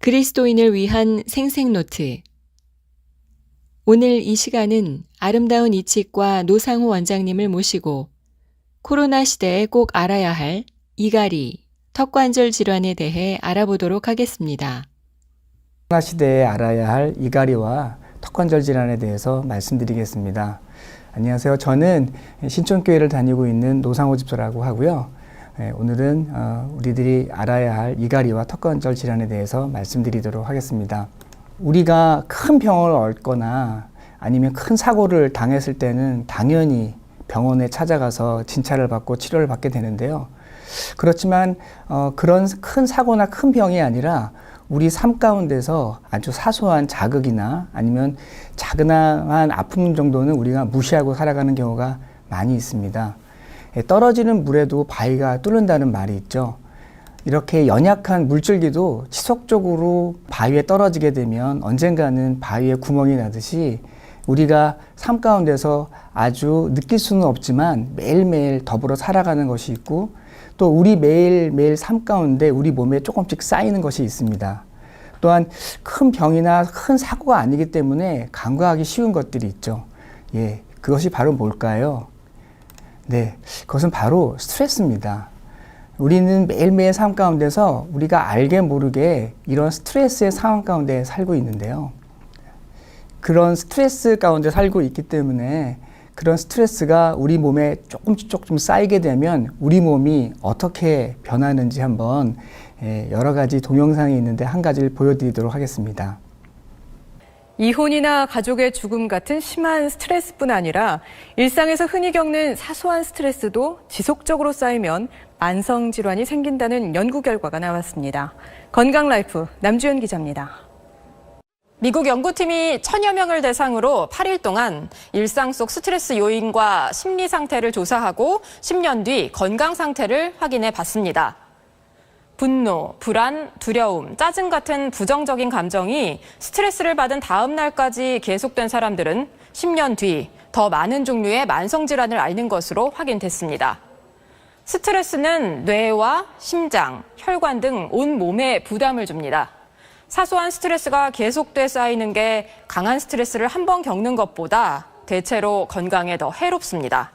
그리스도인을 위한 생생노트. 오늘 이 시간은 아름다운 이칙과 노상호 원장님을 모시고 코로나 시대에 꼭 알아야 할 이갈이, 턱관절 질환에 대해 알아보도록 하겠습니다. 코로나 시대에 알아야 할 이갈이와 턱관절 질환에 대해서 말씀드리겠습니다. 안녕하세요. 저는 신촌교회를 다니고 있는 노상호 집사라고 하고요. 오늘은 우리들이 알아야 할 이갈이와 턱관절 질환에 대해서 말씀드리도록 하겠습니다. 우리가 큰 병을 앓거나 아니면 큰 사고를 당했을 때는 당연히 병원에 찾아가서 진찰을 받고 치료를 받게 되는데요. 그렇지만 그런 큰 사고나 큰 병이 아니라 우리 삶 가운데서 아주 사소한 자극이나 아니면 작은한 아픔 정도는 우리가 무시하고 살아가는 경우가 많이 있습니다. 떨어지는 물에도 바위가 뚫는다는 말이 있죠. 이렇게 연약한 물줄기도 지속적으로 바위에 떨어지게 되면 언젠가는 바위에 구멍이 나듯이 우리가 삶 가운데서 아주 느낄 수는 없지만 매일매일 더불어 살아가는 것이 있고 또 우리 매일매일 삶 가운데 우리 몸에 조금씩 쌓이는 것이 있습니다. 또한 큰 병이나 큰 사고가 아니기 때문에 간과하기 쉬운 것들이 있죠. 그것이 바로 뭘까요? 그것은 바로 스트레스입니다. 우리는 매일매일 삶 가운데서 우리가 알게 모르게 이런 스트레스의 상황 가운데 살고 있는데요. 그런 스트레스 가운데 살고 있기 때문에 그런 스트레스가 우리 몸에 조금 쌓이게 되면 우리 몸이 어떻게 변하는지 한번 여러 가지 동영상이 있는데 한 가지를 보여드리도록 하겠습니다. 이혼이나 가족의 죽음 같은 심한 스트레스뿐 아니라 일상에서 흔히 겪는 사소한 스트레스도 지속적으로 쌓이면 만성질환이 생긴다는 연구 결과가 나왔습니다. 건강라이프 남주현 기자입니다. 미국 연구팀이 1000여 명을 대상으로 8일 동안 일상 속 스트레스 요인과 심리 상태를 조사하고 10년 뒤 건강 상태를 확인해 봤습니다. 분노, 불안, 두려움, 짜증 같은 부정적인 감정이 스트레스를 받은 다음 날까지 계속된 사람들은 10년 뒤 더 많은 종류의 만성질환을 앓는 것으로 확인됐습니다. 스트레스는 뇌와 심장, 혈관 등 온 몸에 부담을 줍니다. 사소한 스트레스가 계속돼 쌓이는 게 강한 스트레스를 한 번 겪는 것보다 대체로 건강에 더 해롭습니다.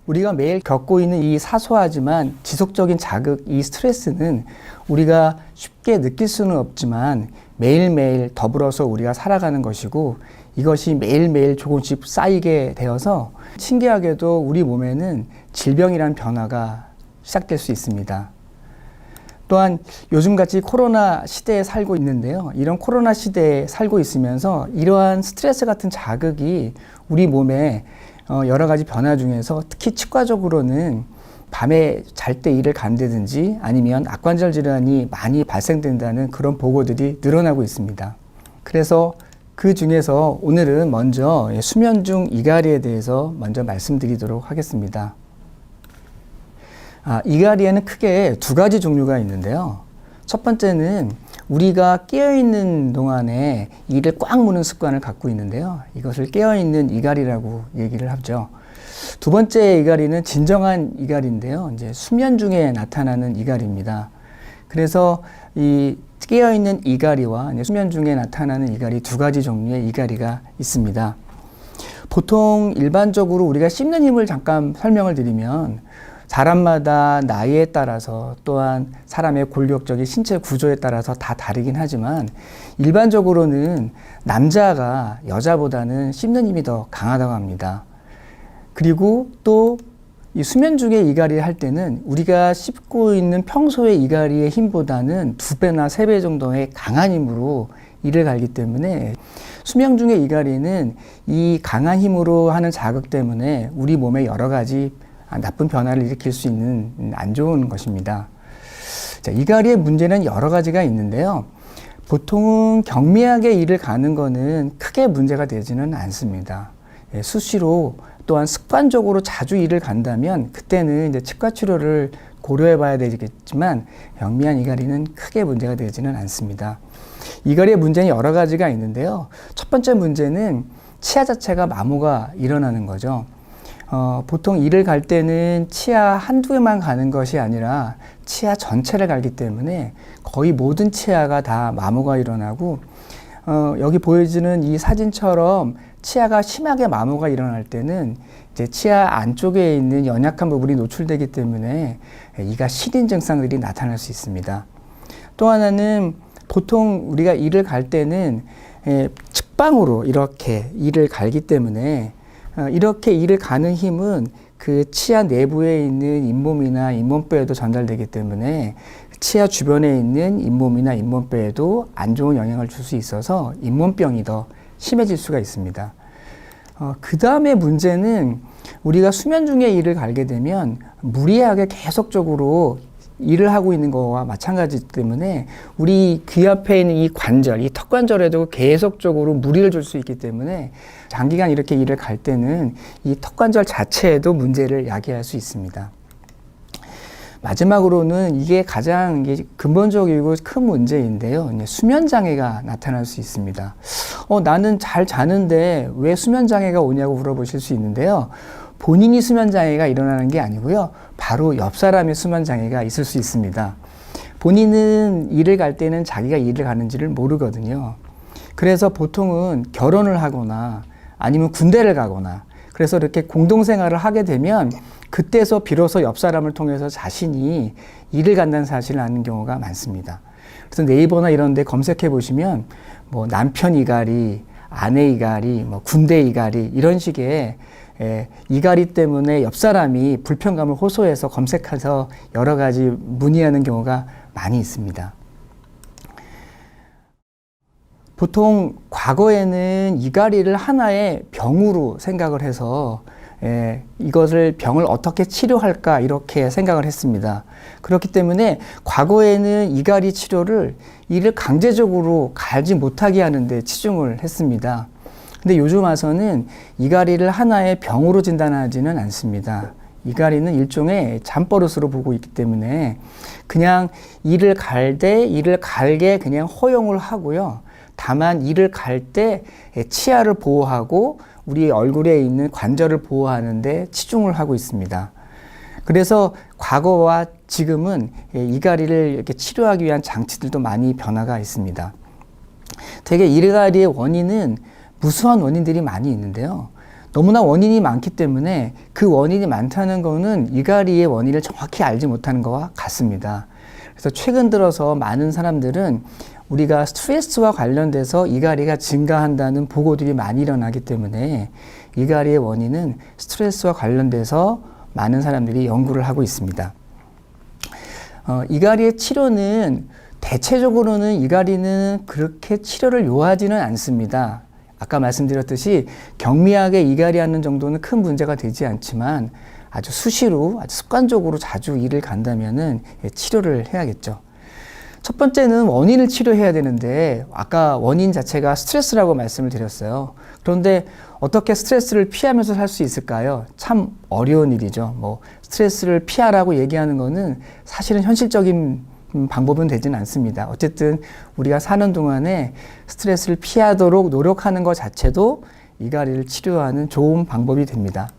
우리가 매일 겪고 있는 이 사소하지만 지속적인 자극, 이 스트레스는 우리가 쉽게 느낄 수는 없지만 매일매일 더불어서 우리가 살아가는 것이고 이것이 매일매일 조금씩 쌓이게 되어서 신기하게도 우리 몸에는 질병이라는 변화가 시작될 수 있습니다. 또한 요즘같이 코로나 시대에 살고 있는데요. 이런 코로나 시대에 살고 있으면서 이러한 스트레스 같은 자극이 우리 몸에 여러 가지 변화 중에서 특히 치과적으로는 밤에 잘 때 이를 간다든지 아니면 악관절 질환이 많이 발생된다는 그런 보고들이 늘어나고 있습니다. 그래서 그 중에서 오늘은 먼저 수면 중 이갈이에 대해서 먼저 말씀드리도록 하겠습니다. 이갈이에는 크게 두 가지 종류가 있는데요. 첫 번째는 우리가 깨어있는 동안에 이를 꽉 무는 습관을 갖고 있는데요. 이것을 깨어있는 이갈이라고 얘기를 하죠. 두 번째 이갈이는 진정한 이갈인데요. 이제 수면 중에 나타나는 이갈입니다. 그래서 이 깨어있는 이갈이와 수면 중에 나타나는 이갈이 두 가지 종류의 이갈이가 있습니다. 보통 일반적으로 우리가 씹는 힘을 잠깐 설명을 드리면 사람마다 나이에 따라서 또한 사람의 골격적인 신체 구조에 따라서 다 다르긴 하지만 일반적으로는 남자가 여자보다는 씹는 힘이 더 강하다고 합니다. 그리고 또 이 수면 중에 이갈이를 할 때는 우리가 씹고 있는 평소의 이갈이의 힘보다는 2배나 3배 정도의 강한 힘으로 이를 갈기 때문에 수면 중에 이갈이는 이 강한 힘으로 하는 자극 때문에 우리 몸에 여러 가지 나쁜 변화를 일으킬 수 있는 안 좋은 것입니다. 이갈이의 문제는 여러 가지가 있는데요. 보통은 경미하게 이를 가는 거는 크게 문제가 되지는 않습니다. 수시로 또한 습관적으로 자주 이를 간다면 그때는 이제 치과 치료를 고려해 봐야 되겠지만 경미한 이갈이는 크게 문제가 되지는 않습니다. 이갈이의 문제는 여러 가지가 있는데요. 첫 번째 문제는 치아 자체가 마모가 일어나는 거죠. 보통 이를 갈 때는 치아 한두 개만 가는 것이 아니라 치아 전체를 갈기 때문에 거의 모든 치아가 다 마모가 일어나고 여기 보여지는 이 사진처럼 치아가 심하게 마모가 일어날 때는 이제 치아 안쪽에 있는 연약한 부분이 노출되기 때문에 이가 시린 증상들이 나타날 수 있습니다. 또 하나는 보통 우리가 이를 갈 때는 측방으로 이렇게 이를 갈기 때문에 이렇게 이를 가는 힘은 그 치아 내부에 있는 잇몸이나 잇몸뼈에도 전달되기 때문에 치아 주변에 있는 잇몸이나 잇몸뼈에도 안 좋은 영향을 줄 수 있어서 잇몸병이 더 심해질 수가 있습니다. 그 다음에 문제는 우리가 수면 중에 이를 갈게 되면 무리하게 계속적으로 일을 하고 있는 거와 마찬가지이기 때문에 우리 귀 앞에 있는 이 관절, 이 턱관절에도 계속적으로 무리를 줄 수 있기 때문에 장기간 이렇게 일을 갈 때는 이 턱관절 자체에도 문제를 야기할 수 있습니다. 마지막으로는 이게 가장 근본적이고 큰 문제인데요. 수면 장애가 나타날 수 있습니다. 나는 잘 자는데 왜 수면 장애가 오냐고 물어보실 수 있는데요. 본인이 수면 장애가 일어나는 게 아니고요. 바로 옆 사람의 수면 장애가 있을 수 있습니다. 본인은 일을 갈 때는 자기가 일을 가는지를 모르거든요. 그래서 보통은 결혼을 하거나 아니면 군대를 가거나 그래서 이렇게 공동생활을 하게 되면 그때서 비로소 옆 사람을 통해서 자신이 일을 간다는 사실을 아는 경우가 많습니다. 그래서 네이버나 이런 데 검색해 보시면 뭐 남편 이갈이, 아내 이갈이, 뭐 군대 이갈이 이런 식의 이갈이 때문에 옆 사람이 불편감을 호소해서 검색해서 여러 가지 문의하는 경우가 많이 있습니다. 보통 과거에는 이갈이를 하나의 병으로 생각을 해서 이것을 병을 어떻게 치료할까 이렇게 생각을 했습니다. 그렇기 때문에 과거에는 이갈이 치료를 이를 강제적으로 갈지 못하게 하는 데 치중을 했습니다. 근데 요즘 와서는 이갈이를 하나의 병으로 진단하지는 않습니다. 이갈이는 일종의 잠버릇으로 보고 있기 때문에 그냥 이를 갈되 이를 갈게 그냥 허용을 하고요. 다만 이를 갈 때 치아를 보호하고 우리 얼굴에 있는 관절을 보호하는 데 치중을 하고 있습니다. 그래서 과거와 지금은 이갈이를 이렇게 치료하기 위한 장치들도 많이 변화가 있습니다. 되게 이갈이의 원인은 무수한 원인들이 많이 있는데요. 너무나 원인이 많기 때문에 그 원인이 많다는 거는 이갈이의 원인을 정확히 알지 못하는 것과 같습니다. 그래서 최근 들어서 많은 사람들은 우리가 스트레스와 관련돼서 이갈이가 증가한다는 보고들이 많이 일어나기 때문에 이갈이의 원인은 스트레스와 관련돼서 많은 사람들이 연구를 하고 있습니다. 이갈이의 치료는 대체적으로는 이갈이는 그렇게 치료를 요하지는 않습니다. 아까 말씀드렸듯이 경미하게 이갈이하는 정도는 큰 문제가 되지 않지만 아주 수시로 아주 습관적으로 자주 이를 간다면은 치료를 해야겠죠. 첫 번째는 원인을 치료해야 되는데 아까 원인 자체가 스트레스라고 말씀을 드렸어요. 그런데 어떻게 스트레스를 피하면서 살 수 있을까요? 참 어려운 일이죠. 뭐 스트레스를 피하라고 얘기하는 거는 사실은 현실적인 방법은 되지는 않습니다. 어쨌든 우리가 사는 동안에 스트레스를 피하도록 노력하는 것 자체도 이갈이를 치료하는 좋은 방법이 됩니다.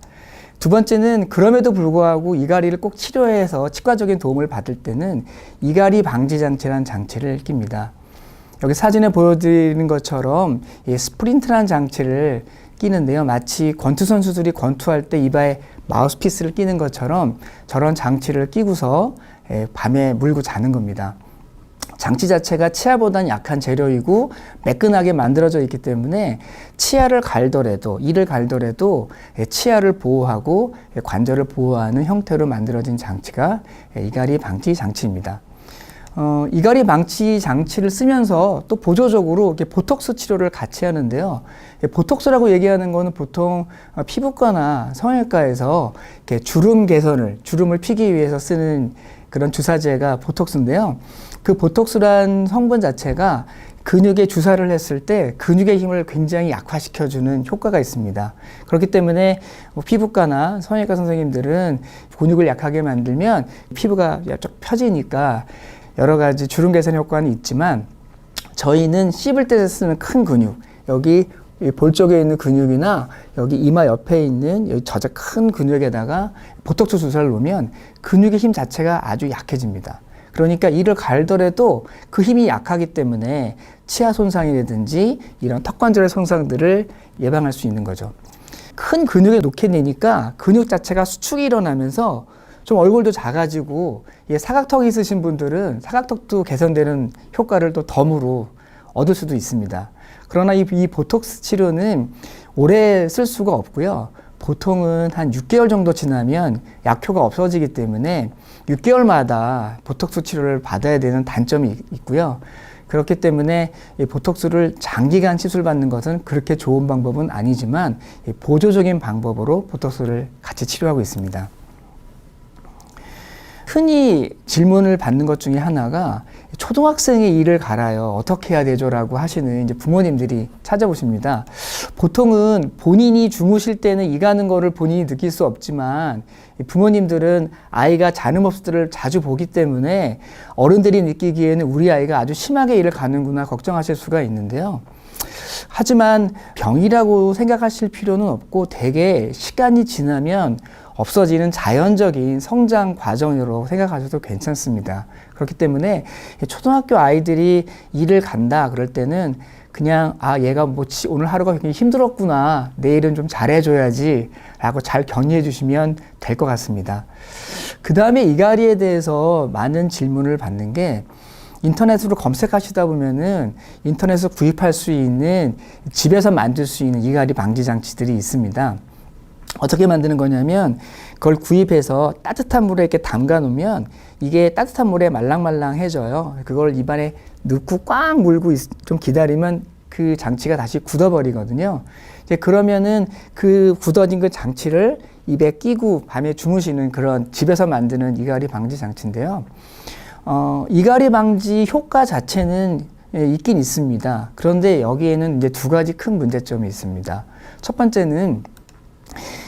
두 번째는 그럼에도 불구하고 이갈이를 꼭 치료해서 치과적인 도움을 받을 때는 이갈이 방지 장치라는 장치를 낍니다. 여기 사진에 보여드리는 것처럼 이 스프린트라는 장치를 끼는데요. 마치 권투 선수들이 권투할 때 이마에 마우스피스를 끼는 것처럼 저런 장치를 끼고서 밤에 물고 자는 겁니다. 장치 자체가 치아보다는 약한 재료이고 매끈하게 만들어져 있기 때문에 치아를 갈더라도 이를 갈더라도 치아를 보호하고 관절을 보호하는 형태로 만들어진 장치가 이갈이 방치 장치입니다. 이갈이 방치 장치를 쓰면서 또 보조적으로 이렇게 보톡스 치료를 같이 하는데요. 보톡스라고 얘기하는 거는 보통 피부과나 성형외과에서 이렇게 주름 개선을, 주름을 피기 위해서 쓰는 그런 주사제가 보톡스인데요. 그 보톡스란 성분 자체가 근육에 주사를 했을 때 근육의 힘을 굉장히 약화시켜주는 효과가 있습니다. 그렇기 때문에 피부과나 성형외과 선생님들은 근육을 약하게 만들면 피부가 쭉 펴지니까 여러 가지 주름 개선 효과는 있지만 저희는 씹을 때 쓰는 큰 근육, 여기 이 볼 쪽에 있는 근육이나 여기 이마 옆에 있는 여기 저자 큰 근육에다가 보톡스 주사를 놓으면 근육의 힘 자체가 아주 약해집니다. 그러니까 이를 갈더라도 그 힘이 약하기 때문에 치아 손상이라든지 이런 턱관절의 손상들을 예방할 수 있는 거죠. 큰 근육에 놓게 되니까 근육 자체가 수축이 일어나면서 좀 얼굴도 작아지고 사각턱이 있으신 분들은 사각턱도 개선되는 효과를 또 덤으로 얻을 수도 있습니다. 그러나 이 보톡스 치료는 오래 쓸 수가 없고요. 보통은 한 6개월 정도 지나면 약효가 없어지기 때문에 6개월마다 보톡스 치료를 받아야 되는 단점이 있고요. 그렇기 때문에 이 보톡스를 장기간 시술받는 것은 그렇게 좋은 방법은 아니지만 보조적인 방법으로 보톡스를 같이 치료하고 있습니다. 흔히 질문을 받는 것 중에 하나가 초등학생이 이를 갈아요. 어떻게 해야 되죠? 라고 하시는 이제 부모님들이 찾아오십니다. 보통은 본인이 주무실 때는 이 가는 거를 본인이 느낄 수 없지만 부모님들은 아이가 자는 모습들을 자주 보기 때문에 어른들이 느끼기에는 우리 아이가 아주 심하게 이를 가는구나 걱정하실 수가 있는데요. 하지만 병이라고 생각하실 필요는 없고 대개 시간이 지나면 없어지는 자연적인 성장 과정으로 생각하셔도 괜찮습니다. 그렇기 때문에 초등학교 아이들이 일을 간다 그럴 때는 그냥 얘가 오늘 하루가 굉장히 힘들었구나, 내일은 좀 잘해줘야지 라고 잘 격려해 주시면 될 것 같습니다. 그 다음에 이갈이에 대해서 많은 질문을 받는 게 인터넷으로 검색하시다 보면은 인터넷에서 구입할 수 있는 집에서 만들 수 있는 이갈이 방지 장치들이 있습니다. 어떻게 만드는 거냐면 그걸 구입해서 따뜻한 물에 이렇게 담가 놓으면 이게 따뜻한 물에 말랑말랑해져요. 그걸 입안에 넣고 꽉 물고 좀 기다리면 그 장치가 다시 굳어버리거든요. 이제 그러면은 그 굳어진 그 장치를 입에 끼고 밤에 주무시는 그런 집에서 만드는 이갈이 방지 장치인데요. 이갈이 방지 효과 자체는 있긴 있습니다. 그런데 여기에는 이제 두 가지 큰 문제점이 있습니다. 첫 번째는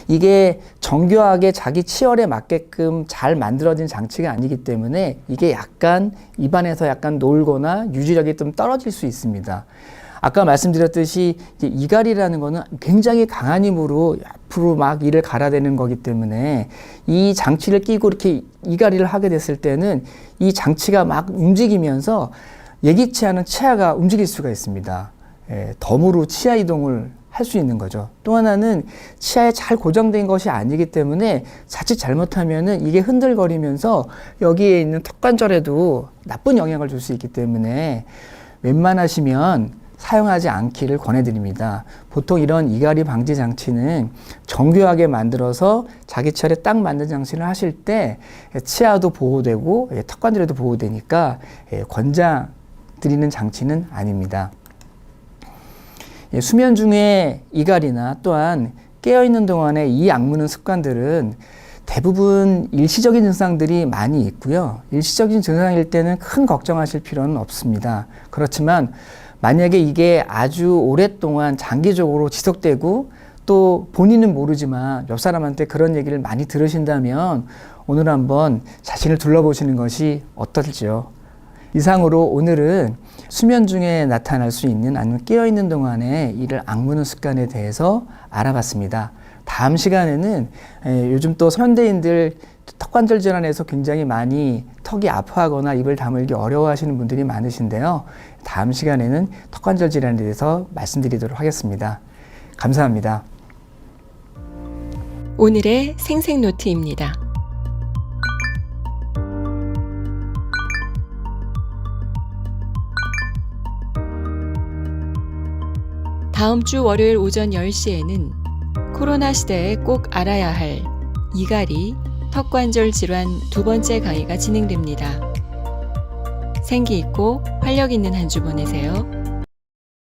이게 정교하게 자기 치열에 맞게끔 잘 만들어진 장치가 아니기 때문에 이게 약간 입안에서 약간 놀거나 유지력이 좀 떨어질 수 있습니다. 아까 말씀드렸듯이 이갈이라는 거는 굉장히 강한 힘으로 앞으로 막 이를 갈아대는 거기 때문에 이 장치를 끼고 이렇게 이갈이를 하게 됐을 때는 이 장치가 막 움직이면서 예기치 않은 치아가 움직일 수가 있습니다. 덤으로 치아 이동을 할 수 있는 거죠. 또 하나는 치아에 잘 고정된 것이 아니기 때문에 자칫 잘못하면은 이게 흔들거리면서 여기에 있는 턱관절에도 나쁜 영향을 줄 수 있기 때문에 웬만하시면 사용하지 않기를 권해드립니다. 보통 이런 이갈이 방지 장치는 정교하게 만들어서 자기 치아에 딱 맞는 장치를 하실 때 치아도 보호되고 턱관절에도 보호되니까 권장드리는 장치는 아닙니다. 수면 중에 이갈이나 또한 깨어있는 동안에 이 악무는 습관들은 대부분 일시적인 증상들이 많이 있고요. 일시적인 증상일 때는 큰 걱정하실 필요는 없습니다. 그렇지만 만약에 이게 아주 오랫동안 장기적으로 지속되고 또 본인은 모르지만 옆 사람한테 그런 얘기를 많이 들으신다면 오늘 한번 자신을 둘러보시는 것이 어떨지요. 이상으로 오늘은 수면 중에 나타날 수 있는 아니면 깨어있는 동안에 이를 악무는 습관에 대해서 알아봤습니다. 다음 시간에는 요즘 또 현대인들 턱관절 질환에서 굉장히 많이 턱이 아파하거나 입을 다물기 어려워하시는 분들이 많으신데요. 다음 시간에는 턱관절 질환에 대해서 말씀드리도록 하겠습니다. 감사합니다. 오늘의 생생노트입니다. 다음 주 월요일 오전 10시에는 코로나 시대에 꼭 알아야 할 이갈이, 턱관절 질환 두 번째 강의가 진행됩니다. 생기 있고 활력 있는 한 주 보내세요.